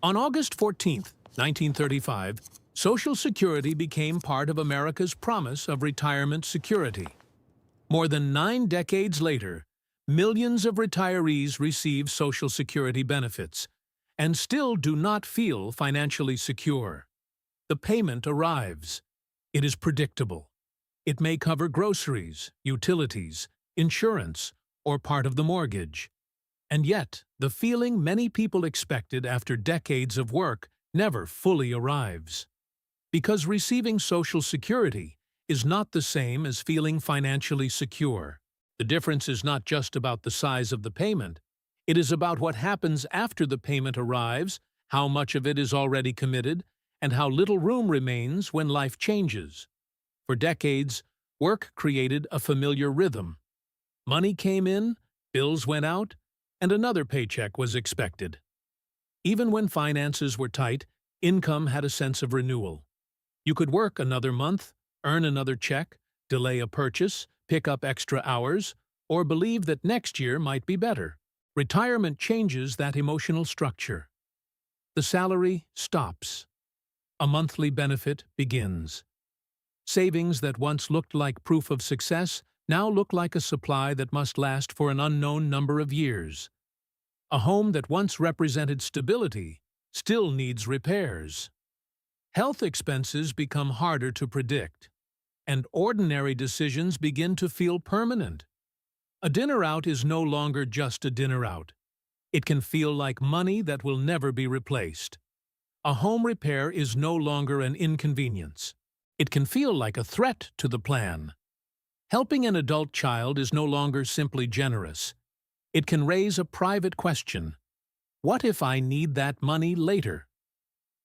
On August 14, 1935, Social Security became part of America's promise of retirement security. More than 9 decades later, millions of retirees receive Social Security benefits and still do not feel financially secure. The payment arrives. It is predictable. It may cover groceries, utilities, insurance, or part of the mortgage. And yet, the feeling many people expected after decades of work never fully arrives. Because receiving Social Security is not the same as feeling financially secure. The difference is not just about the size of the payment. It is about what happens after the payment arrives, how much of it is already committed, and how little room remains when life changes. For decades, work created a familiar rhythm. Money came in, bills went out, and another paycheck was expected. Even when finances were tight, income had a sense of renewal. You could work another month, earn another check, delay a purchase, pick up extra hours, or believe that next year might be better. Retirement changes that emotional structure. The salary stops. A monthly benefit begins. Savings that once looked like proof of success now look like a supply that must last for an unknown number of years. A home that once represented stability still needs repairs. Health expenses become harder to predict, and ordinary decisions begin to feel permanent. A dinner out is no longer just a dinner out. It can feel like money that will never be replaced. A home repair is no longer an inconvenience. It can feel like a threat to the plan. Helping an adult child is no longer simply generous. It can raise a private question. What if I need that money later?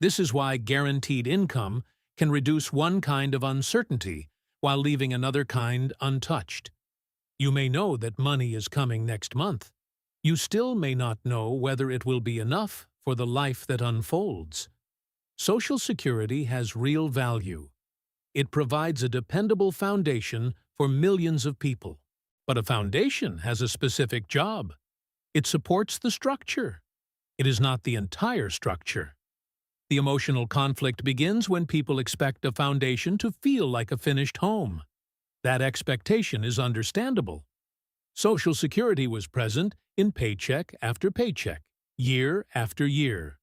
This is why guaranteed income can reduce one kind of uncertainty while leaving another kind untouched. You may know that money is coming next month. You still may not know whether it will be enough for the life that unfolds. Social Security has real value. It provides a dependable foundation for millions of people. But a foundation has a specific job. It supports the structure. It is not the entire structure. The emotional conflict begins when people expect a foundation to feel like a finished home. That expectation is understandable. Social Security was present in paycheck after paycheck, year after year.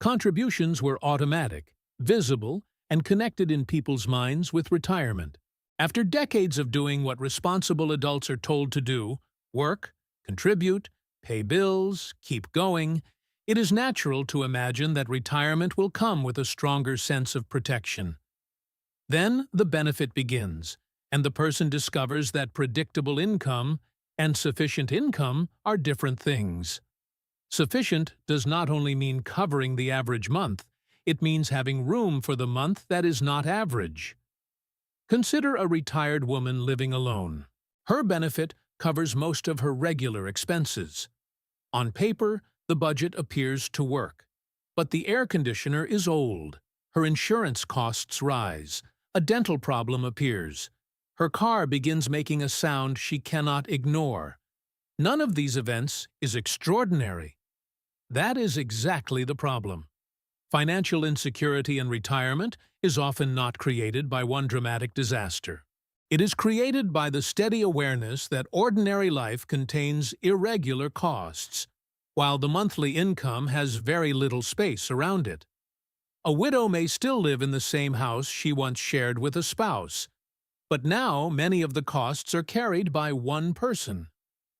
Contributions were automatic, visible, and connected in people's minds with retirement. After decades of doing what responsible adults are told to do, work, contribute, pay bills, keep going, it is natural to imagine that retirement will come with a stronger sense of protection. Then the benefit begins, and the person discovers that predictable income and sufficient income are different things. Sufficient does not only mean covering the average month, it means having room for the month that is not average. Consider a retired woman living alone. Her benefit covers most of her regular expenses. On paper, the budget appears to work. But the air conditioner is old. Her insurance costs rise. A dental problem appears. Her car begins making a sound she cannot ignore. None of these events is extraordinary. That is exactly the problem. Financial insecurity in retirement is often not created by one dramatic disaster. It is created by the steady awareness that ordinary life contains irregular costs, while the monthly income has very little space around it. A widow may still live in the same house she once shared with a spouse, but now many of the costs are carried by one person.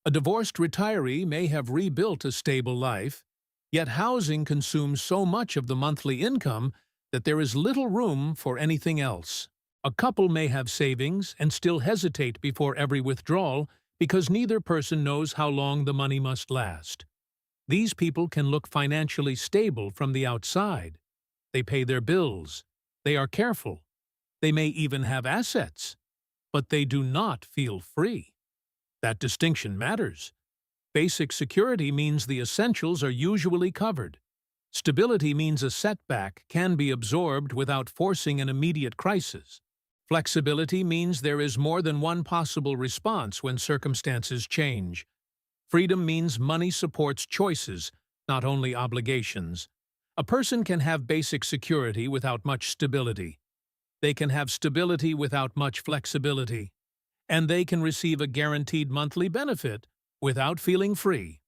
A divorced retiree may have rebuilt a stable life, yet housing consumes so much of the monthly income that there is little room for anything else. A couple may have savings and still hesitate before every withdrawal because neither person knows how long the money must last. These people can look financially stable from the outside. They pay their bills. They are careful. They may even have assets. But they do not feel free. That distinction matters. Basic security means the essentials are usually covered. Stability means a setback can be absorbed without forcing an immediate crisis. Flexibility means there is more than one possible response when circumstances change. Freedom means money supports choices, not only obligations. A person can have basic security without much stability. They can have stability without much flexibility. And they can receive a guaranteed monthly benefit without feeling free.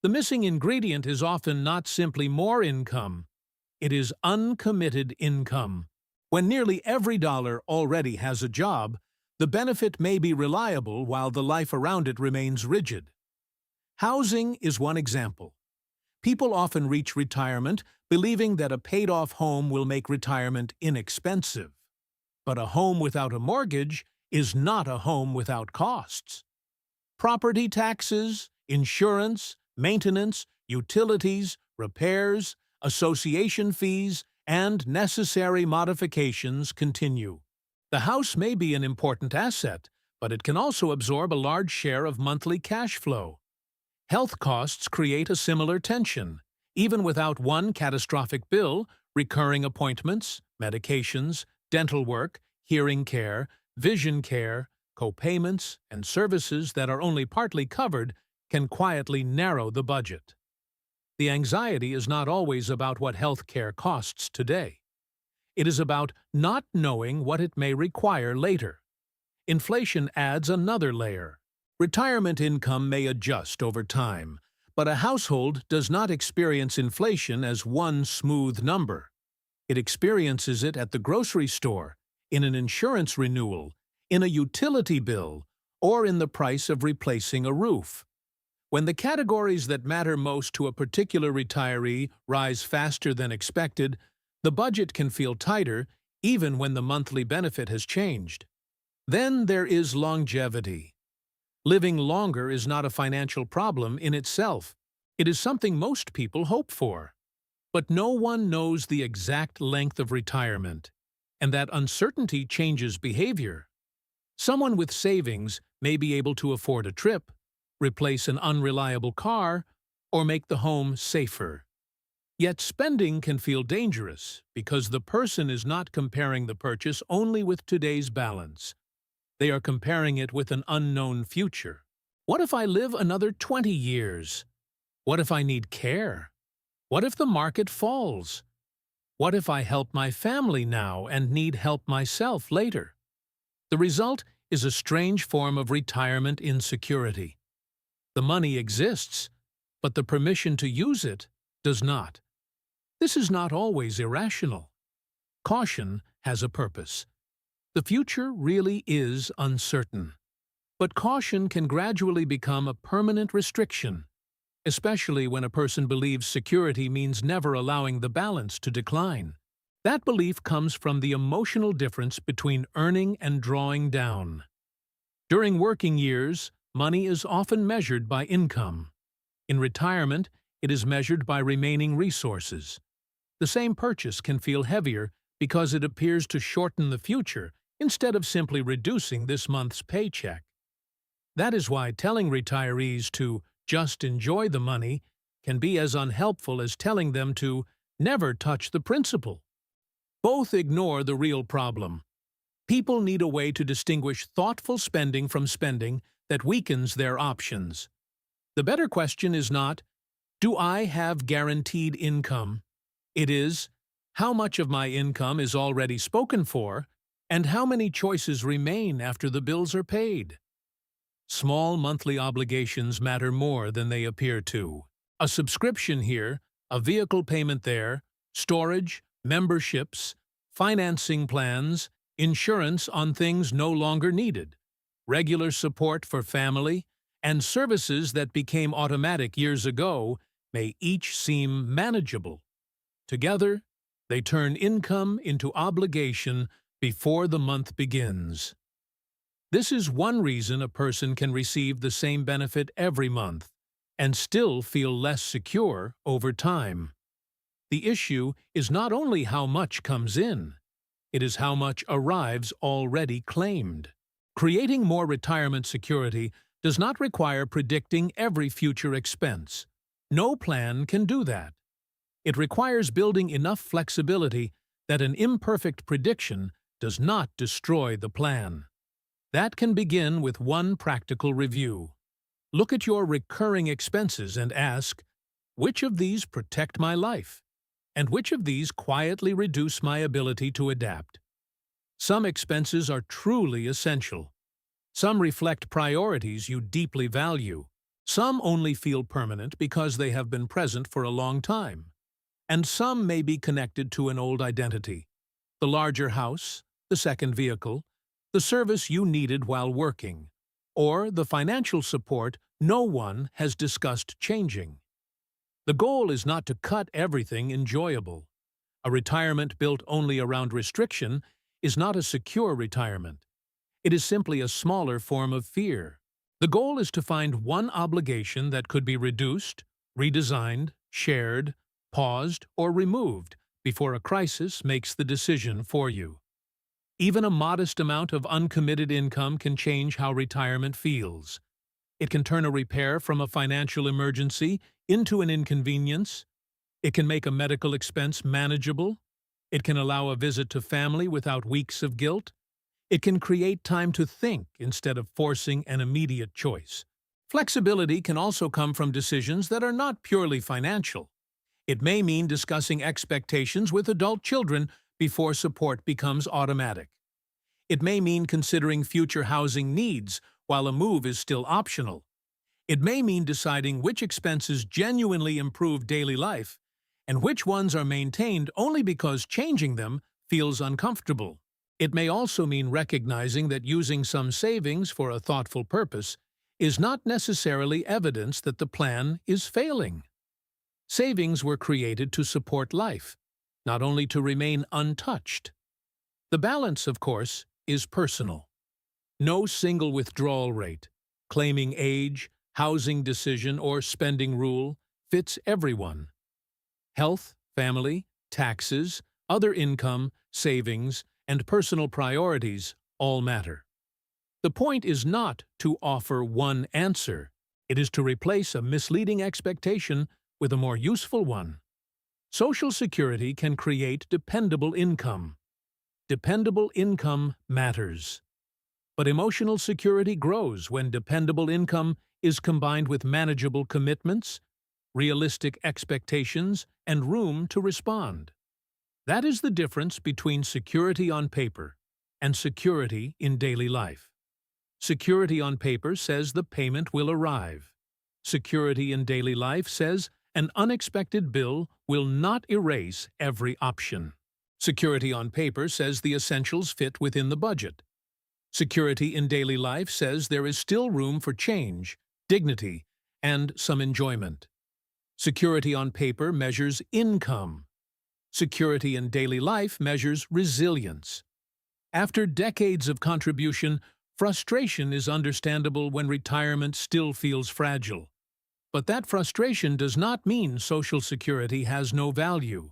The missing ingredient is often not simply more income. It is uncommitted income. When nearly every dollar already has a job, the benefit may be reliable while the life around it remains rigid. Housing is one example. People often reach retirement believing that a paid-off home will make retirement inexpensive. But a home without a mortgage is not a home without costs. Property taxes, insurance, maintenance, utilities, repairs, association fees, and necessary modifications continue. The house may be an important asset, but it can also absorb a large share of monthly cash flow. Health costs create a similar tension. Even without one catastrophic bill, recurring appointments, medications, dental work, hearing care, vision care, co-payments, and services that are only partly covered can quietly narrow the budget. The anxiety is not always about what health care costs today. It is about not knowing what it may require later. Inflation adds another layer. Retirement income may adjust over time, but a household does not experience inflation as one smooth number. It experiences it at the grocery store, in an insurance renewal, in a utility bill, or in the price of replacing a roof. When the categories that matter most to a particular retiree rise faster than expected, the budget can feel tighter even when the monthly benefit has changed. Then there is longevity. Living longer is not a financial problem in itself. It is something most people hope for. But no one knows the exact length of retirement, and that uncertainty changes behavior. Someone with savings may be able to afford a trip, replace an unreliable car, or make the home safer. Yet spending can feel dangerous because the person is not comparing the purchase only with today's balance. They are comparing it with an unknown future. What if I live another 20 years? What if I need care? What if the market falls? What if I help my family now and need help myself later? The result is a strange form of retirement insecurity. The money exists, but the permission to use it does not. This is not always irrational. Caution has a purpose. The future really is uncertain. But caution can gradually become a permanent restriction, especially when a person believes security means never allowing the balance to decline. That belief comes from the emotional difference between earning and drawing down. During working years, money is often measured by income. In retirement, it is measured by remaining resources. The same purchase can feel heavier because it appears to shorten the future instead of simply reducing this month's paycheck. That is why telling retirees to just enjoy the money can be as unhelpful as telling them to never touch the principal. Both ignore the real problem. People need a way to distinguish thoughtful spending from spending that weakens their options. The better question is not, do I have guaranteed income? It is, how much of my income is already spoken for, and how many choices remain after the bills are paid? Small monthly obligations matter more than they appear to. A subscription here, a vehicle payment there, storage, memberships, financing plans, insurance on things no longer needed, regular support for family, and services that became automatic years ago may each seem manageable. Together, they turn income into obligation before the month begins. This is one reason a person can receive the same benefit every month and still feel less secure over time. The issue is not only how much comes in, it is how much arrives already claimed. Creating more retirement security does not require predicting every future expense. No plan can do that. It requires building enough flexibility that an imperfect prediction does not destroy the plan. That can begin with one practical review. Look at your recurring expenses and ask, which of these protect my life? And which of these quietly reduce my ability to adapt? Some expenses are truly essential. Some reflect priorities you deeply value. Some only feel permanent because they have been present for a long time. And some may be connected to an old identity. The larger house, the second vehicle, the service you needed while working, or the financial support no one has discussed changing. The goal is not to cut everything enjoyable. A retirement built only around restriction is not a secure retirement. It is simply a smaller form of fear. The goal is to find one obligation that could be reduced, redesigned, shared, paused, or removed before a crisis makes the decision for you. Even a modest amount of uncommitted income can change how retirement feels. It can turn a repair from a financial emergency into an inconvenience. It can make a medical expense manageable. It can allow a visit to family without weeks of guilt. It can create time to think instead of forcing an immediate choice. Flexibility can also come from decisions that are not purely financial. It may mean discussing expectations with adult children before support becomes automatic. It may mean considering future housing needs while a move is still optional. It may mean deciding which expenses genuinely improve daily life and which ones are maintained only because changing them feels uncomfortable. It may also mean recognizing that using some savings for a thoughtful purpose is not necessarily evidence that the plan is failing. Savings were created to support life, not only to remain untouched. The balance, of course, is personal. No single withdrawal rate, claiming age, housing decision, or spending rule fits everyone. Health, family, taxes, other income, savings, and personal priorities all matter. The point is not to offer one answer. It is to replace a misleading expectation with a more useful one. Social Security can create dependable income. Dependable income matters. But emotional security grows when dependable income is combined with manageable commitments, realistic expectations, and room to respond. That is the difference between security on paper and security in daily life. Security on paper says the payment will arrive. Security in daily life says an unexpected bill will not erase every option. Security on paper says the essentials fit within the budget. Security in daily life says there is still room for change, dignity, and some enjoyment. Security on paper measures income. Security in daily life measures resilience. After decades of contribution, frustration is understandable when retirement still feels fragile. But that frustration does not mean Social Security has no value.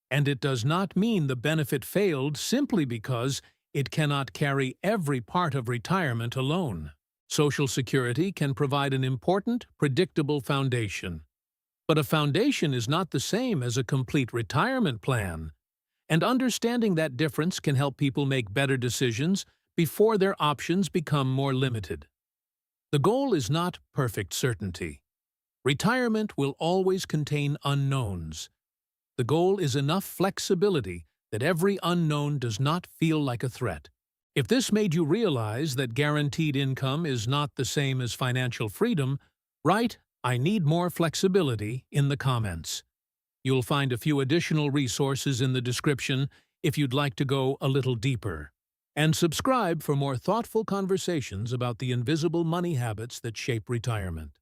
And it does not mean the benefit failed simply because it cannot carry every part of retirement alone. Social Security can provide an important, predictable foundation. But a foundation is not the same as a complete retirement plan. And understanding that difference can help people make better decisions before their options become more limited. The goal is not perfect certainty. Retirement will always contain unknowns. The goal is enough flexibility that every unknown does not feel like a threat. If this made you realize that guaranteed income is not the same as financial freedom, write "I need more flexibility" in the comments. You'll find a few additional resources in the description if you'd like to go a little deeper. And subscribe for more thoughtful conversations about the invisible money habits that shape retirement.